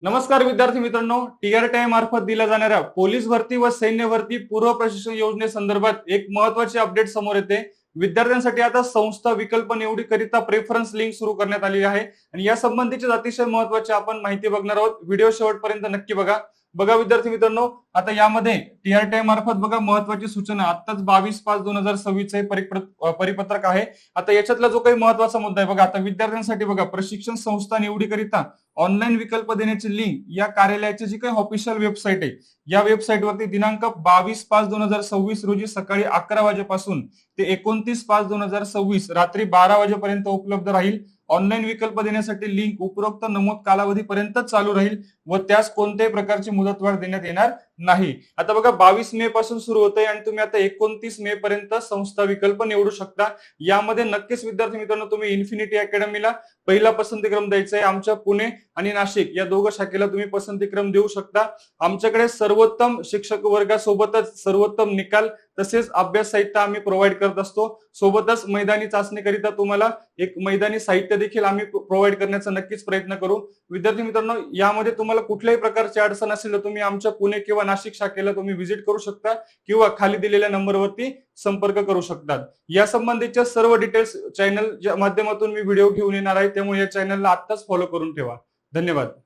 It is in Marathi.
नमस्कार विद्यार्थी मित्रांनो, टीआरटीआय मार्फत दिल्या जाणाऱ्या पोलीस भरती व सैन्य भरती पूर्व प्रशिक्षण योजनेसंदर्भात एक महत्वाची अपडेट समोर येते. विद्यार्थ्यांसाठी आता संस्था विकल्प निवडीकरिता प्रेफरन्स लिंक सुरू करण्यात आली आहे आणि या संबंधीची अतिशय महत्वाची आपण माहिती बघणार आहोत. व्हिडिओ शेवटपर्यंत नक्की बघा. विद्यार्थी मित्रांनो, आता यामध्ये टीआरटीआय मार्फत बघा महत्वाची सूचना आताच 22/5/2026 चे परिपत्रक आहे. आता याच्यातला जो काही महत्वाचा मुद्दा आहे बघा, आता विद्यार्थ्यांसाठी बघा प्रशिक्षण संस्था निवडीकरिता ऑनलाईन विकल्प देण्याची लिंक या कार्यालयाची जी काही ऑफिशियल वेबसाईट आहे, या वेबसाईटवरती दिनांक 22/5/2026 रोजी सकाळी 11 वाजेपासून ते 29/5/2026 रात्री 12 वाजेपर्यंत उपलब्ध राहील. ऑनलाईन विकल्प देण्यासाठी लिंक उपरोक्त नमूद कालावधीपर्यंत चालू राहील व त्यास कोणत्याही प्रकारची मुदतवाढ देण्यात येणार नाही. आता बघा 22 मे पासून सुरू होतंय आणि तुम्ही आता 29 मे पर्यंत संस्था विकल्प निवडू शकता. यामध्ये नक्कीच विद्यार्थी मित्रांनो तुम्ही इन्फिनिटी अकॅडमीला पहिला पसंतीक्रम द्यायचा आहे. आमच्या पुणे आणि नाशिक या दोघं शाखेला तुम्ही पसंतीक्रम देऊ शकता. आमच्याकडे सर्वोत्तम शिक्षक वर्गासोबतच सर्वोत्तम निकाल तसेच अभ्यास साहित्य आम्ही प्रोव्हाइड करत असतो. सोबतच मैदानी चाचणीकरिता तुम्हाला एक मैदानी साहित्य देखील आम्ही प्रोव्हाइड करण्याचा नक्कीच प्रयत्न करू. विद्यार्थी मित्रांनो, यामध्ये तुम्हाला कुठल्याही प्रकारची अडचण असेल तर तुम्ही आमच्या पुणे किंवा नाशिक शाखेला तुम्ही व्हिजिट करू शकता किंवा खाली दिलेल्या नंबरवरती संपर्क करू शकतात. या संबंधीच्या सर्व डिटेल्स चॅनलच्या माध्यमातून मी व्हिडिओ घेऊन येणार आहे, त्यामुळे या चॅनलला आत्ताच फॉलो करून ठेवा. धन्यवाद.